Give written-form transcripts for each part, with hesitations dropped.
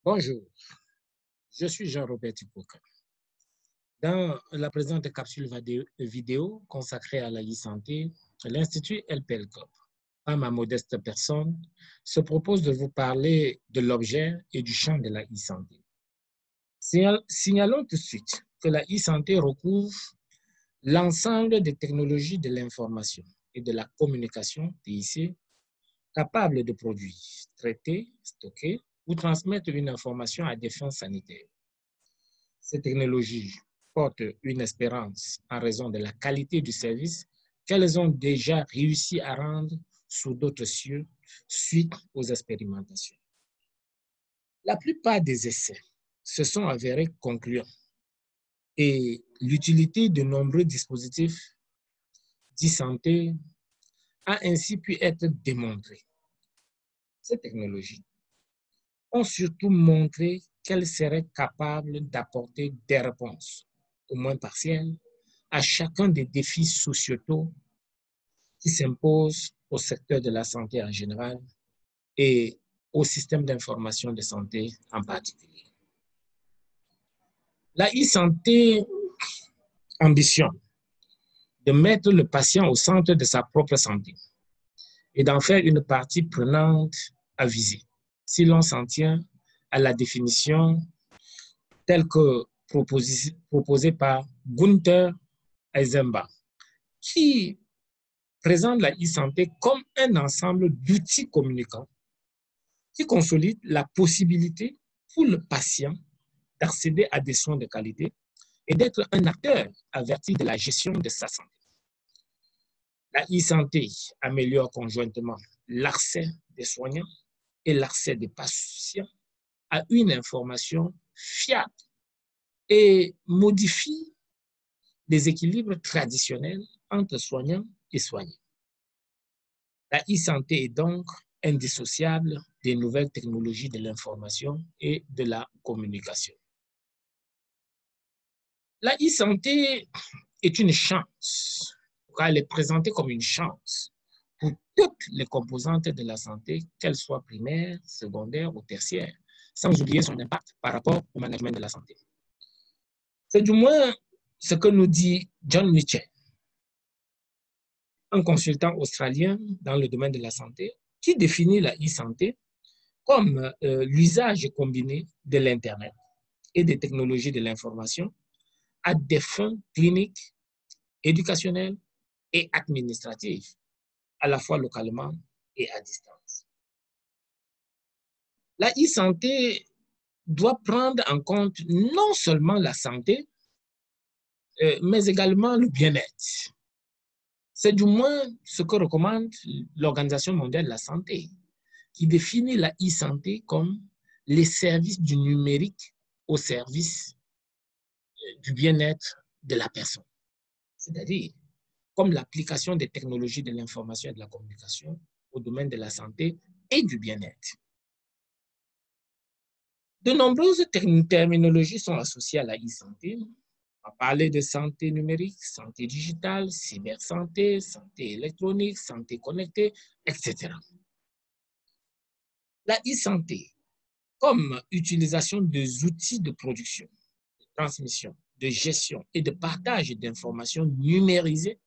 Bonjour, je suis Jean-Robert Tipoka. Dans la présente capsule vidéo consacrée à la e-santé, l'Institut LPLCOP, à ma modeste personne, se propose de vous parler de l'objet et du champ de la e-santé. Signalons tout de suite que la e-santé recouvre l'ensemble des technologies de l'information et de la communication, TIC, capables de produire, traiter, stocker ou transmettre une information à des fins sanitaires. Ces technologies portent une espérance en raison de la qualité du service qu'elles ont déjà réussi à rendre sous d'autres cieux suite aux expérimentations. La plupart des essais se sont avérés concluants et l'utilité de nombreux dispositifs d'e-santé a ainsi pu être démontrée. Ces technologies ont surtout montré qu'elles seraient capables d'apporter des réponses, au moins partielles, à chacun des défis sociétaux qui s'imposent au secteur de la santé en général et au système d'information de santé en particulier. La e-santé ambitionne de mettre le patient au centre de sa propre santé et d'en faire une partie prenante à viser, si l'on s'en tient à la définition telle que proposée par Gunther Eisenbach, qui présente la e-santé comme un ensemble d'outils communicants qui consolident la possibilité pour le patient d'accéder à des soins de qualité et d'être un acteur averti de la gestion de sa santé. La e-santé améliore conjointement l'accès des soignants et l'accès des patients à une information fiable et modifie les équilibres traditionnels entre soignants et soignés. La e-santé est donc indissociable des nouvelles technologies de l'information et de la communication. La e-santé est une chance, elle est présentée comme une chance pour toutes les composantes de la santé, qu'elles soient primaires, secondaires ou tertiaires, sans oublier son impact par rapport au management de la santé. C'est du moins ce que nous dit John Mitchell, un consultant australien dans le domaine de la santé, qui définit la e-santé comme l'usage combiné de l'Internet et des technologies de l'information à des fins cliniques, éducationnelles et administratives, à la fois localement et à distance. La e-santé doit prendre en compte non seulement la santé, mais également le bien-être. C'est du moins ce que recommande l'Organisation mondiale de la santé, qui définit la e-santé comme les services du numérique au service du bien-être de la personne. C'est-à-dire comme l'application des technologies de l'information et de la communication au domaine de la santé et du bien-être. De nombreuses terminologies sont associées à la e-santé. On va parler de santé numérique, santé digitale, cybersanté, santé électronique, santé connectée, etc. La e-santé, comme utilisation des outils de production, de transmission, de gestion et de partage d'informations numérisées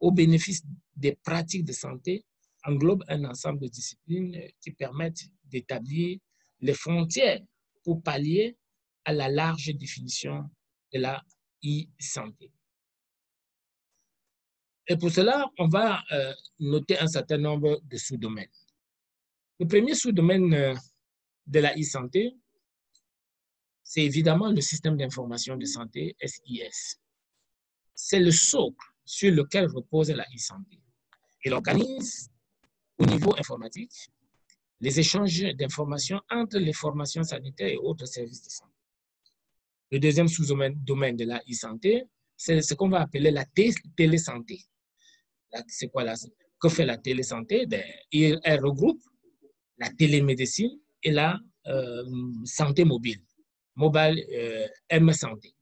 au bénéfice des pratiques de santé, englobe un ensemble de disciplines qui permettent d'établir les frontières pour pallier à la large définition de la e-santé. Et pour cela, on va noter un certain nombre de sous-domaines. Le premier sous-domaine de la e-santé, c'est évidemment le système d'information de santé, SIS. C'est le socle sur lequel repose la e-santé. Il organise au niveau informatique les échanges d'informations entre les formations sanitaires et autres services de santé. Le deuxième sous-domaine de la e-santé, c'est ce qu'on va appeler la télésanté. C'est quoi que fait la télésanté? Elle regroupe la télémédecine et la santé mobile, M-santé.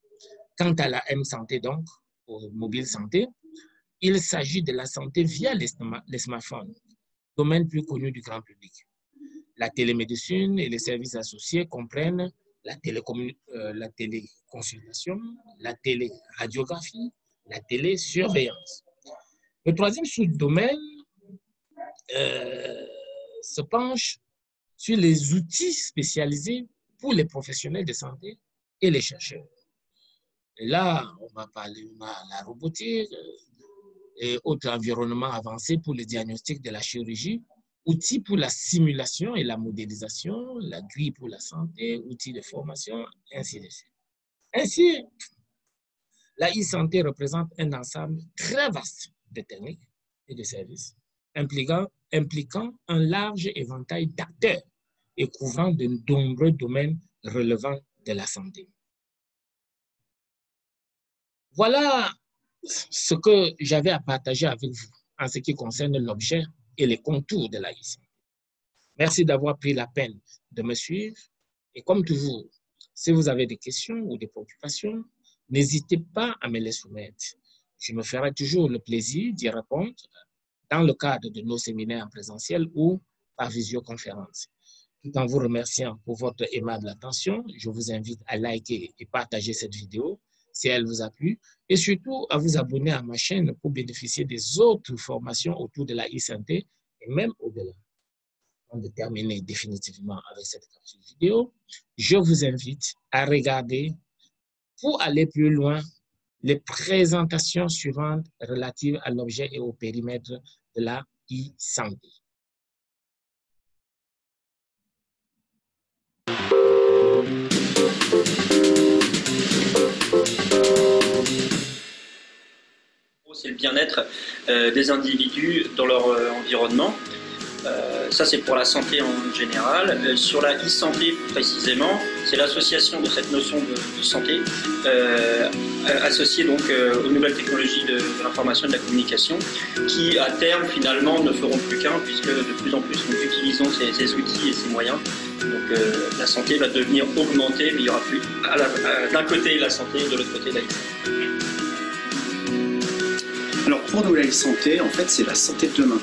Quant à la M-santé, donc, ou mobile santé, il s'agit de la santé via les smartphones, domaine plus connu du grand public. La télémédecine et les services associés comprennent la téléconsultation, la téléradiographie, la télésurveillance. Le troisième sous-domaine se penche sur les outils spécialisés pour les professionnels de santé et les chercheurs. Et là, on va parler de la robotique et autres environnements avancés pour le diagnostic de la chirurgie, outils pour la simulation et la modélisation, la grille pour la santé, outils de formation, ainsi de suite. Ainsi, la e-santé représente un ensemble très vaste de techniques et de services impliquant un large éventail d'acteurs et couvrant de nombreux domaines relevant de la santé. Voilà ce que j'avais à partager avec vous en ce qui concerne l'objet et les contours de la e-santé. Merci d'avoir pris la peine de me suivre. Et comme toujours, si vous avez des questions ou des préoccupations, n'hésitez pas à me les soumettre. Je me ferai toujours le plaisir d'y répondre dans le cadre de nos séminaires en présentiel ou par visioconférence. Tout en vous remerciant pour votre aimable attention, je vous invite à liker et partager cette vidéo si elle vous a plu et surtout à vous abonner à ma chaîne pour bénéficier des autres formations autour de la e-santé et même au-delà. Avant de terminer définitivement avec cette capsule vidéo, je vous invite à regarder, pour aller plus loin, les présentations suivantes relatives à l'objet et au périmètre de la e-santé. C'est le bien-être des individus dans leur environnement. Ça, c'est pour la santé en général. Sur la e-santé, précisément, c'est l'association de cette notion de santé associée donc aux nouvelles technologies de l'information et de la communication qui, à terme, finalement, ne feront plus qu'un puisque de plus en plus, nous utilisons ces outils et ces moyens. Donc, la santé va devenir augmentée, mais il n'y aura plus d'un côté la santé et de l'autre côté la e-santé. Alors, pour nous, la e-santé, en fait, c'est la santé de demain.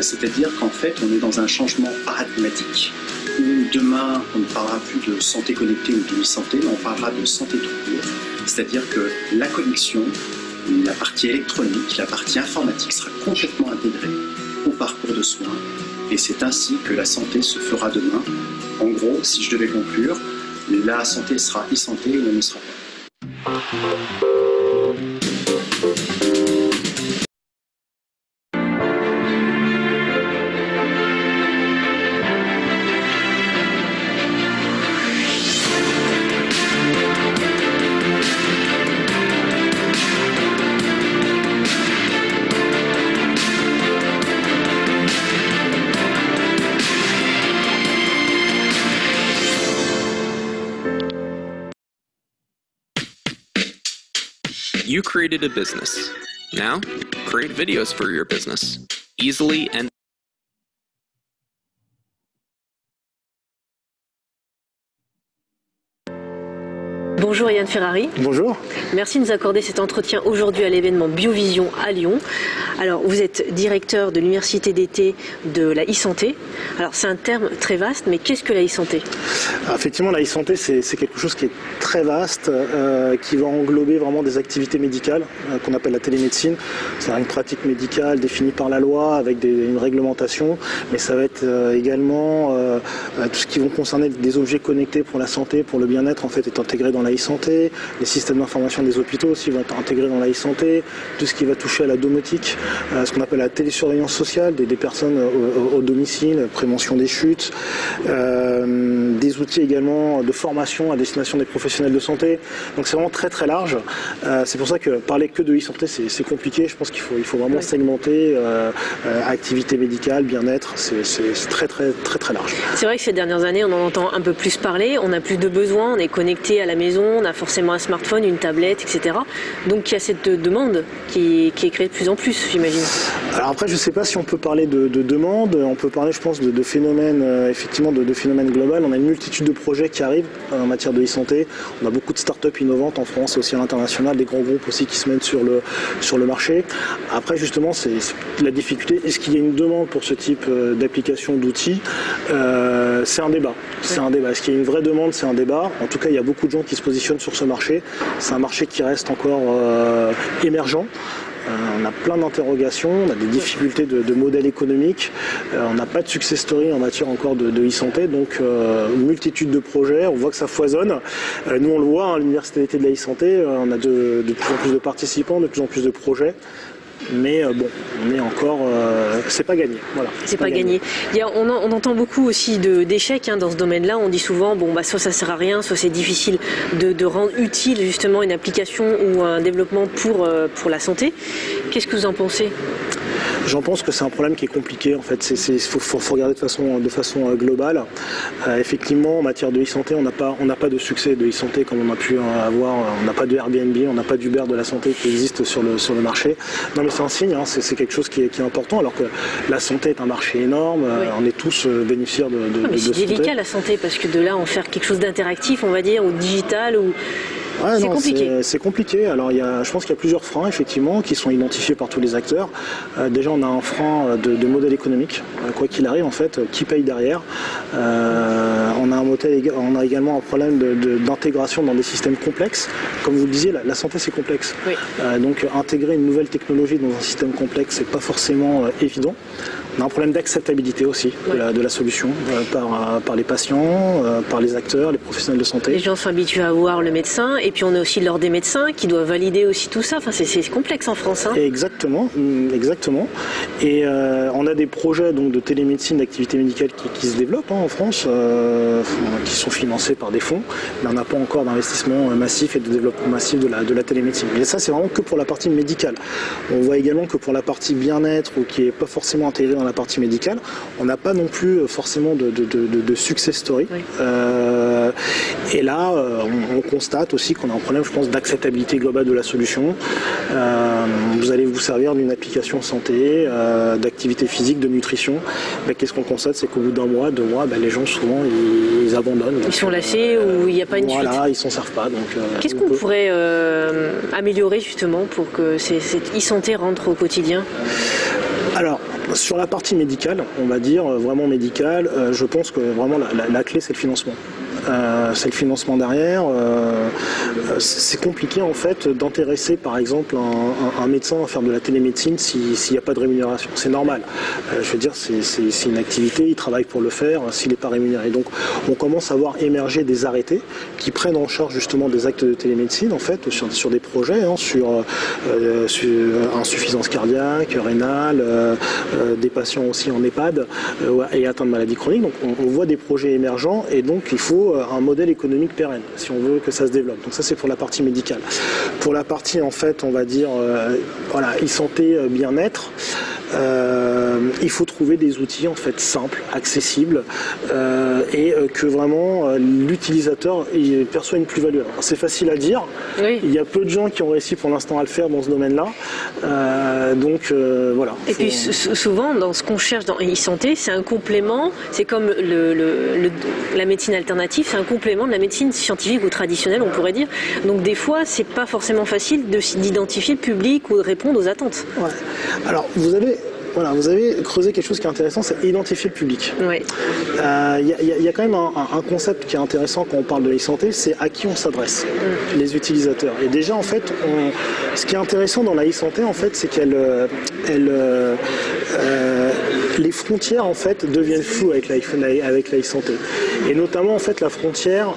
C'est-à-dire qu'en fait, on est dans un changement paradigmatique où demain, on ne parlera plus de santé connectée ou de e-santé, mais on parlera de santé tout court. C'est-à-dire que la connexion, la partie électronique, la partie informatique sera complètement intégrée au parcours de soins. Et c'est ainsi que la santé se fera demain. En gros, si je devais conclure, la santé sera e-santé ou elle ne sera pas. You created a business. Now, create videos for your business, easily and Bonjour Yann Ferrari. Bonjour. Merci de nous accorder cet entretien aujourd'hui à l'événement Biovision à Lyon. Alors vous êtes directeur de l'université d'été de la e-santé. Alors c'est un terme très vaste, mais qu'est-ce que la e-santé? Effectivement, la e-santé c'est quelque chose qui est très vaste, qui va englober vraiment des activités médicales qu'on appelle la télémédecine. C'est une pratique médicale définie par la loi avec une réglementation, mais ça va être également tout ce qui va concerner des objets connectés pour la santé, pour le bien-être en fait est intégré dans la e-santé. Les systèmes d'information des hôpitaux aussi vont être intégrés dans la e-santé. Tout ce qui va toucher à la domotique, ce qu'on appelle la télésurveillance sociale des personnes au domicile, prévention des chutes, des outils également de formation à destination des professionnels de santé. Donc c'est vraiment très très large. C'est pour ça que parler que de e-santé c'est compliqué. Je pense qu'il faut vraiment segmenter activité médicale, bien-être. C'est très très très très large. C'est vrai que ces dernières années on en entend un peu plus parler. On a plus de besoins, on est connecté à la maison, monde a forcément un smartphone, une tablette, etc. Donc il y a cette demande qui est créée de plus en plus, j'imagine. Alors après, je ne sais pas si on peut parler de demande, on peut parler, je pense, de phénomènes, effectivement, de phénomènes global. On a une multitude de projets qui arrivent en matière de e-santé. On a beaucoup de start-up innovantes en France et aussi à l'international, des grands groupes aussi qui se mettent sur le marché. Après, justement, c'est la difficulté. Est-ce qu'il y a une demande pour ce type d'application, d'outils? C'est un débat. C'est un débat. Est-ce qu'il y a une vraie demande? C'est un débat. En tout cas, il y a beaucoup de gens qui se positionnent sur ce marché. C'est un marché qui reste encore émergent. On a plein d'interrogations, on a des difficultés de modèle économique, on n'a pas de success story en matière encore de e-santé, donc une multitude de projets, on voit que ça foisonne. Nous on le voit, à l'Université d'été de la e-santé, on a de plus en plus de participants, de plus en plus de projets. Mais bon, on est encore, c'est pas gagné. Voilà, c'est pas gagné. On entend beaucoup aussi d'échecs dans ce domaine-là. On dit souvent, soit ça sert à rien, soit c'est difficile de rendre utile justement une application ou un développement pour la santé. Qu'est-ce que vous en pensez ? J'en pense que c'est un problème qui est compliqué en fait. Faut regarder de façon globale. Effectivement, en matière de e-santé, on n'a pas de succès de e-santé comme on a pu avoir. On n'a pas de Airbnb, on n'a pas d'Uber de la santé qui existe sur le marché. Non mais c'est un signe, c'est quelque chose qui est important. Alors que la santé est un marché énorme. Oui. On est tous bénéficiaires de c'est santé. délicat la santé parce que de là en faire quelque chose d'interactif, on va dire, ou digital ou. Ouais, c'est compliqué. C'est compliqué. Alors je pense qu'il y a plusieurs freins effectivement qui sont identifiés par tous les acteurs. Déjà on a un frein de modèle économique, quoi qu'il arrive en fait, qui paye derrière. On a également un problème d'intégration dans des systèmes complexes. Comme vous le disiez, la santé c'est complexe. Oui. Donc intégrer une nouvelle technologie dans un système complexe c'est pas forcément évident. On a un problème d'acceptabilité aussi de la solution par les patients, par les acteurs, les professionnels de santé. Les gens sont habitués à voir le médecin et puis on a aussi l'ordre des médecins qui doivent valider aussi tout ça. Enfin, c'est complexe en France. Exactement. Et on a des projets donc, de télémédecine, d'activité médicale qui se développent en France, qui sont financés par des fonds, mais on n'a pas encore d'investissement massif et de développement massif de la télémédecine. Mais ça, c'est vraiment que pour la partie médicale. On voit également que pour la partie bien-être, ou qui n'est pas forcément intégrée dans la partie médicale, on n'a pas non plus forcément de success story. Oui. Et là, on constate aussi qu'on a un problème, je pense, d'acceptabilité globale de la solution. Vous allez vous servir d'une application santé, d'activité physique, de nutrition. Qu'est-ce qu'on constate? C'est qu'au bout d'un mois, 2 mois, les gens souvent ils abandonnent. Ils sont lassés ou il n'y a pas une suite. Voilà, ils s'en servent pas. Qu'est-ce qu'on pourrait améliorer justement pour que cette e-santé rentre au quotidien? Alors, sur la partie médicale, on va dire vraiment médicale, je pense que vraiment la clé c'est le financement. C'est le financement derrière. C'est compliqué en fait d'intéresser par exemple un médecin à faire de la télémédecine s'il n'y a pas de rémunération. C'est normal. Je veux dire, c'est une activité, il travaille pour le faire s'il n'est pas rémunéré. Donc on commence à voir émerger des arrêtés qui prennent en charge justement des actes de télémédecine en fait sur des projets, sur insuffisance cardiaque, rénale, des patients aussi en EHPAD et atteints de maladies chroniques. Donc on voit des projets émergents et donc il faut un modèle économique pérenne si on veut que ça se développe. Donc ça c'est pour la partie médicale. Pour la partie en fait on va dire e-santé, bien-être, il faut trouver des outils en fait simples, accessibles et que vraiment l'utilisateur perçoit une plus-value. C'est facile à dire, oui. Il y a peu de gens qui ont réussi pour l'instant à le faire dans ce domaine-là, donc voilà. Et puis souvent dans ce qu'on cherche dans e-santé, c'est un complément, c'est comme la médecine alternative, c'est un complément de la médecine scientifique ou traditionnelle on pourrait dire, donc des fois c'est pas forcément facile d'identifier le public ou de répondre aux attentes. Ouais. Alors vous avez creusé quelque chose qui est intéressant, c'est identifier le public. Oui. Y a quand même un concept qui est intéressant quand on parle de e-santé, c'est à qui on s'adresse, les utilisateurs. Et déjà, en fait, ce qui est intéressant dans la e-santé, en fait, c'est les frontières, en fait, deviennent floues avec la e-santé. Et notamment, en fait, la frontière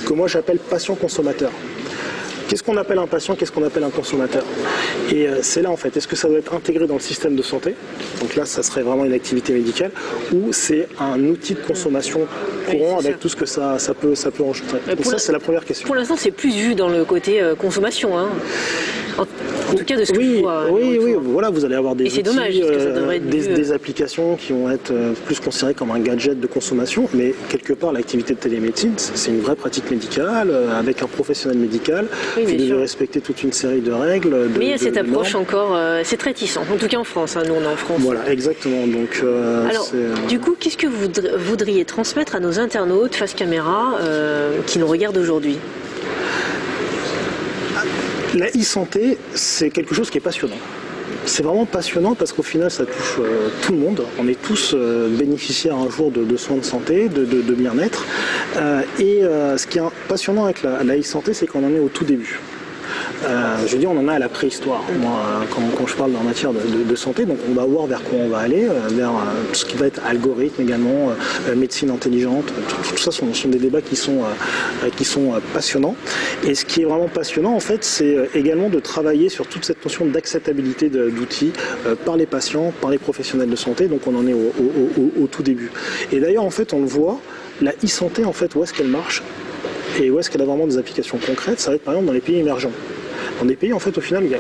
que moi j'appelle patient-consommateur. Qu'est-ce qu'on appelle un patient, qu'est-ce qu'on appelle un consommateur? Et c'est là en fait, est-ce que ça doit être intégré dans le système de santé? Donc là, ça serait vraiment une activité médicale, ou c'est un outil de consommation courant avec tout ce que ça peut engendrer. Donc ça, c'est la première question. Pour l'instant, c'est plus vu dans le côté consommation. En tout cas, de ce que je vois. Oui, voilà, vous allez avoir des outils, dommage, parce que ça devrait être des applications qui vont être plus considérées comme un gadget de consommation, mais quelque part, l'activité de télémédecine, c'est une vraie pratique médicale, avec un professionnel médical, vous devez respecter toute une série de règles. Mais il y a cette approche encore, c'est très réticent, en tout cas en France, nous on est en France. Voilà, exactement. Donc, alors, du coup, qu'est-ce que vous voudriez transmettre à nos internautes face caméra qui nous regardent aujourd'hui? La e-santé, c'est quelque chose qui est passionnant. C'est vraiment passionnant parce qu'au final, ça touche tout le monde. On est tous bénéficiaires un jour de soins de santé, de bien-être. Et ce qui est passionnant avec la e-santé, c'est qu'on en est au tout début. Je veux dire, on en a à la préhistoire. Moi, quand je parle en matière de santé, donc on va voir vers quoi on va aller, vers ce qui va être algorithme également, médecine intelligente. Tout ça sont des débats qui sont passionnants. Et ce qui est vraiment passionnant, en fait, c'est également de travailler sur toute cette notion d'acceptabilité d'outils par les patients, par les professionnels de santé. Donc on en est au tout début. Et d'ailleurs, en fait, on le voit, la e-santé, en fait, où est-ce qu'elle marche et où est-ce qu'elle a vraiment des applications concrètes, ça va être par exemple dans les pays émergents. Dans des pays, en fait, au final, il y a